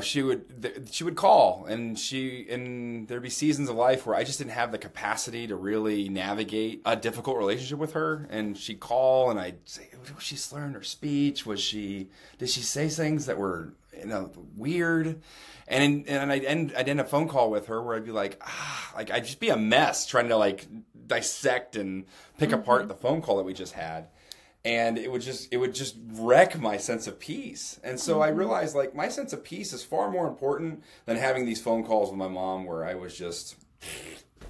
she would call, and there'd be seasons of life where I just didn't have the capacity to really navigate a difficult relationship with her. And she'd call, and I'd say, was she slurring her speech? Did she say things that were, weird? And I'd end a phone call with her where I'd be like, I'd just be a mess trying to like dissect and pick apart the phone call that we just had. And it would just wreck my sense of peace. And so I realized, like, my sense of peace is far more important than having these phone calls with my mom where I was just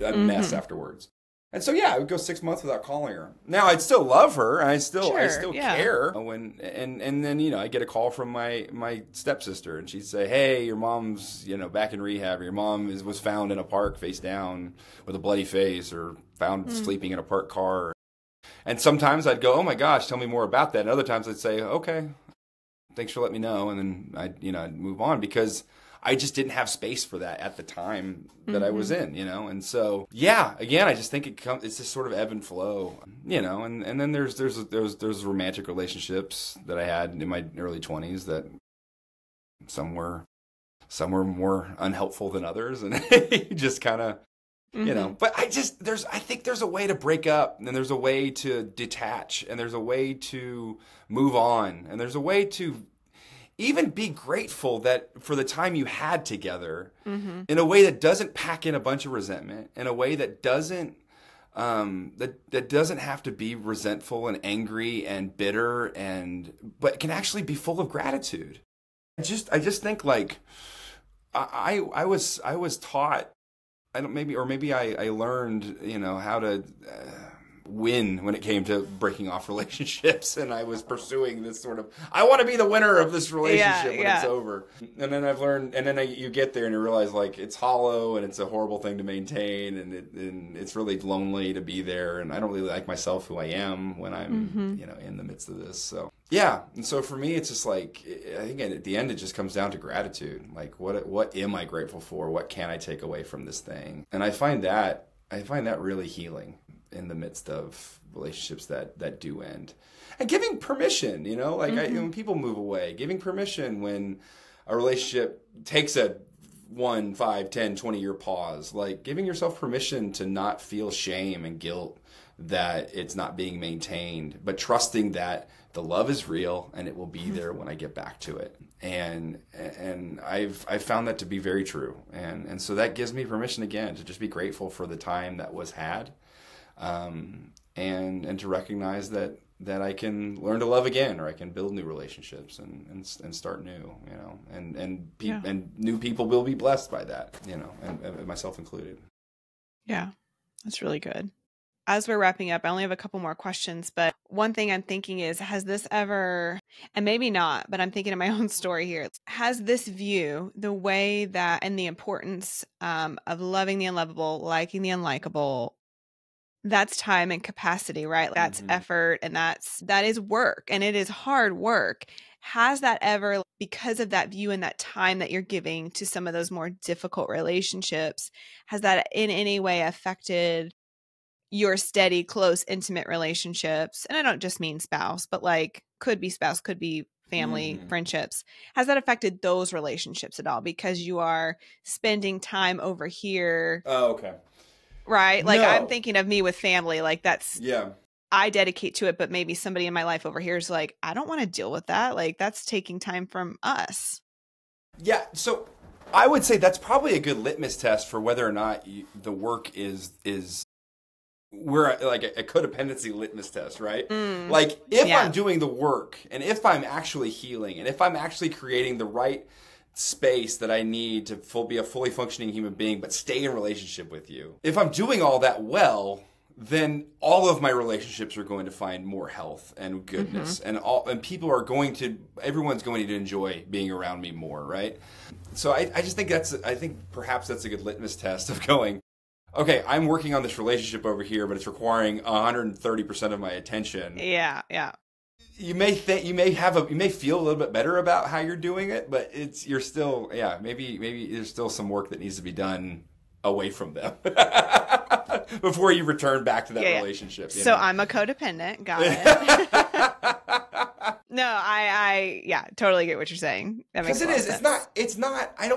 a mess afterwards. And so, yeah, I would go 6 months without calling her. Now, I'd still love her, and I still care. And then, I get a call from my stepsister, and she'd say, hey, your mom's, back in rehab, or your mom was found in a park face down with a bloody face, or found sleeping in a parked car. And sometimes I'd go, oh my gosh, tell me more about that. And other times I'd say, okay, thanks for letting me know. And then I'd move on, because I just didn't have space for that at the time that I was in, And so, yeah, again, I just think it's this sort of ebb and flow, and then there's romantic relationships that I had in my early 20s that some were more unhelpful than others, and just kind of, but I think there's a way to break up, and there's a way to detach, and there's a way to move on, and there's a way to even be grateful that for the time you had together, in a way that doesn't pack in a bunch of resentment, in a way that doesn't that doesn't have to be resentful and angry and bitter, but can actually be full of gratitude. I just think, like, I was taught, maybe I learned, how to win when it came to breaking off relationships, and I was pursuing this sort of, I want to be the winner of this relationship when it's over. And then I've learned, and then you get there and you realize, like, it's hollow, and it's a horrible thing to maintain, and it's really lonely to be there, and I don't really like myself, who I am, when I'm in the midst of this. So yeah, and so for me, it's just like, I think at the end it just comes down to gratitude. Like, what am I grateful for? What can I take away from this thing? And I find that really healing in the midst of relationships that do end. And giving permission, when people move away, giving permission when a relationship takes a 1, 5, 10, 20-year pause, like giving yourself permission to not feel shame and guilt that it's not being maintained, but trusting that the love is real and it will be there when I get back to it. And I've found that to be very true. And so that gives me permission again to just be grateful for the time that was had. And to recognize that I can learn to love again, or I can build new relationships and start new, and new people will be blessed by that, and myself included. Yeah, that's really good. As we're wrapping up, I only have a couple more questions, but one thing I'm thinking is, has this ever And maybe not, but I'm thinking of my own story here. Has this view, the way that, and the importance of loving the unlovable, liking the unlikable, that's time and capacity, right? That's effort, and that is work, and it is hard work. Has that ever, because of that view and that time that you're giving to some of those more difficult relationships, has that in any way affected your steady, close, intimate relationships? And I don't just mean spouse, but like could be spouse, could be family, friendships. Has that affected those relationships at all because you are spending time over here? Oh, okay. Right? Like No. I'm thinking of me with family, like that's, Yeah. I dedicate to it, but maybe somebody in my life over here is like, I don't want to deal with that. Like that's taking time from us. Yeah, so I would say that's probably a good litmus test for whether or not the work is we're like a codependency litmus test, right? Like if I'm doing the work and if I'm actually healing and if I'm actually creating the right space that I need to be a fully functioning human being but stay in relationship with you. If I'm doing all that well, then all of my relationships are going to find more health and goodness and everyone's going to enjoy being around me more, right? So I just think I think perhaps that's a good litmus test of going, okay, I'm working on this relationship over here, but it's requiring 130% of my attention. Yeah, yeah. You may feel a little bit better about how you're doing it, but you're still, maybe there's still some work that needs to be done away from them before you return back to that relationship. So I'm a codependent. Got it. No, I totally get what you're saying. Because it is. It's not. I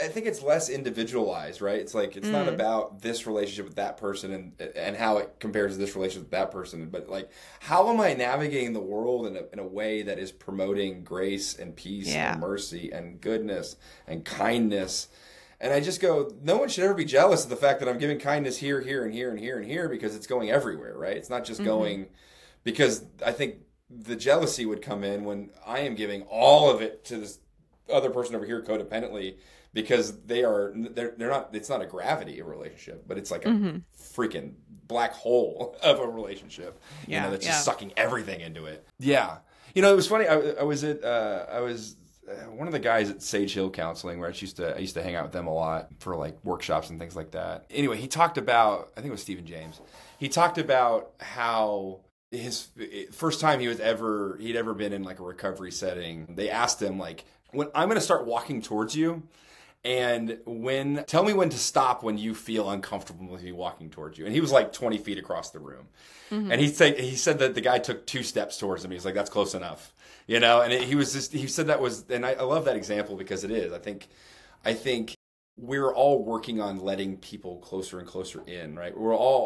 think it's less individualized, right? It's like it's not about this relationship with that person and how it compares to this relationship with that person, but like how am I navigating the world in a way that is promoting grace and peace and mercy and goodness and kindness. And I just go, no one should ever be jealous of the fact that I'm giving kindness here, here, and here, and here, and here, because it's going everywhere, right? It's not just going, because I think the jealousy would come in when I am giving all of it to this other person over here codependently, because they're not, it's not a gravity relationship, but it's like a freaking black hole of a relationship, that's just sucking everything into it. Yeah. It was funny. I was one of the guys at Sage Hill Counseling, where I used to hang out with them a lot for like workshops and things like that. Anyway, he talked about, I think it was Stephen James. He talked about how his first time he'd ever been in like a recovery setting. They asked him like, when I'm going to start walking towards you, and tell me when to stop when you feel uncomfortable with me walking towards you. And he was like 20 feet across the room. And he said that the guy took 2 steps towards him. He's like, that's close enough, and he said that was, and I love that example because it is. I think we're all working on letting people closer and closer in, right?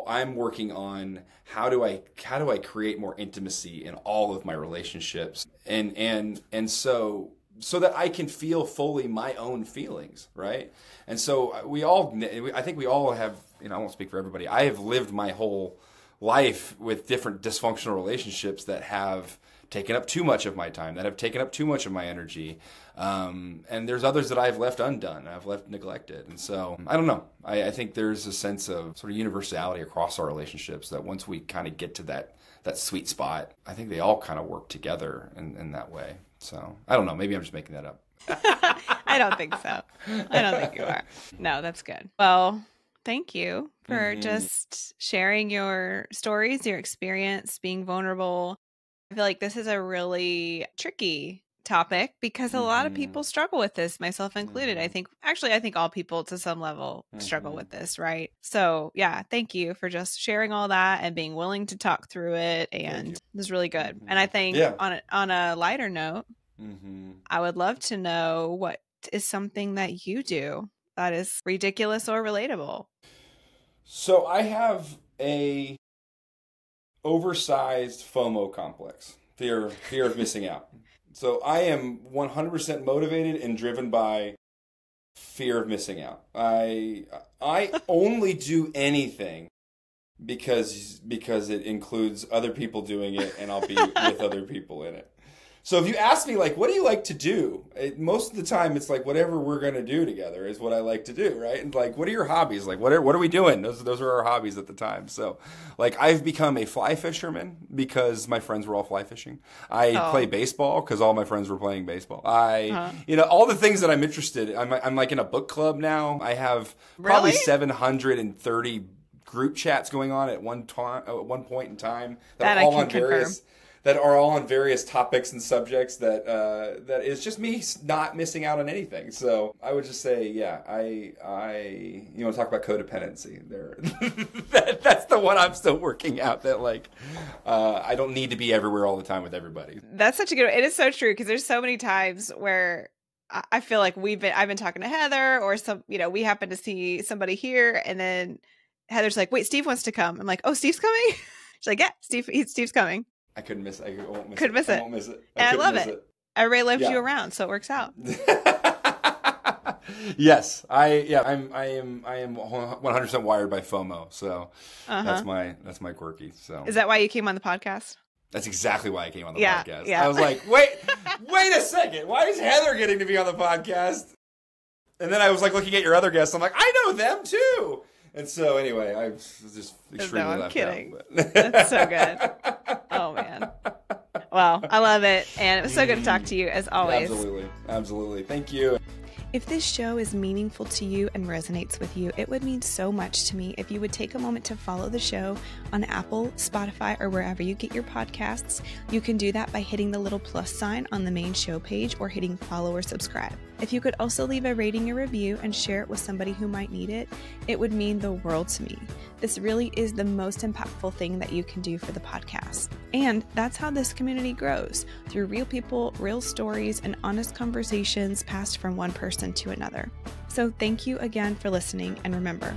I'm working on how do I create more intimacy in all of my relationships. And so that I can feel fully my own feelings, right? And so I think we all have, I won't speak for everybody. I have lived my whole life with different dysfunctional relationships that have taken up too much of my time, that have taken up too much of my energy. And there's others that I've left undone, I've left neglected. And so, I don't know. I think there's a sense of sort of universality across our relationships that once we kind of get to that sweet spot, I think they all kind of work together in that way. So, I don't know. Maybe I'm just making that up. I don't think so. I don't think you are. No, that's good. Well, thank you for just sharing your stories, your experience, being vulnerable. I feel like this is a really tricky topic because a lot of people struggle with this, myself included. I think all people to some level struggle with this, right? So yeah, thank you for just sharing all that and being willing to talk through it. And it was really good. And I think on a lighter note, I would love to know what is something that you do that is ridiculous or relatable. So I have a oversized FOMO complex, fear of missing out. So I am 100% motivated and driven by fear of missing out. I only do anything because it includes other people doing it and I'll be with other people in it. So if you ask me, like, what do you like to do? Most of the time, it's like, whatever we're going to do together is what I like to do, right? And like, what are your hobbies? Like, what are we doing? Those are our hobbies at the time. So, like, I've become a fly fisherman because my friends were all fly fishing. I play baseball because all my friends were playing baseball. All the things that I'm interested in. I'm like in a book club now. I have probably 730 group chats going on at one point in time that are all on various topics and subjects that is just me not missing out on anything. So I would just say, yeah, I you want to talk about codependency there. That's the one I'm still working out, that like I don't need to be everywhere all the time with everybody. That's such a good one. It is so true, because there's so many times where I feel like I've been talking to Heather, or we happen to see somebody here, and then Heather's like, wait, Steve wants to come. I'm like, oh, Steve's coming? She's like, yeah, Steve's coming. I couldn't miss it. I won't miss it. I won't miss it. And I love it. Everybody loves you around, so it works out. Yes, I am 100% wired by FOMO. So that's my quirky. So is that why you came on the podcast? That's exactly why I came on the podcast. Yeah. I was like, wait a second. Why is Heather getting to be on the podcast? And then I was like looking at your other guests. I'm like, I know them too. And so anyway, I was just extremely left kidding. out. That's so good. Oh, man. Well, I love it. And it was so good to talk to you, as always. Absolutely. Thank you. If this show is meaningful to you and resonates with you, it would mean so much to me if you would take a moment to follow the show on Apple, Spotify, or wherever you get your podcasts. You can do that by hitting the little plus sign on the main show page or hitting follow or subscribe. If you could also leave a rating or review and share it with somebody who might need it, it would mean the world to me. This really is the most impactful thing that you can do for the podcast. And that's how this community grows, through real people, real stories, and honest conversations passed from one person to another. So thank you again for listening, and remember,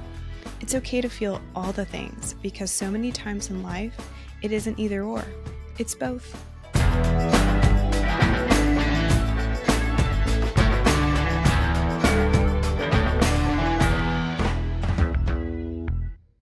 it's okay to feel all the things, because so many times in life, it isn't either or, it's both.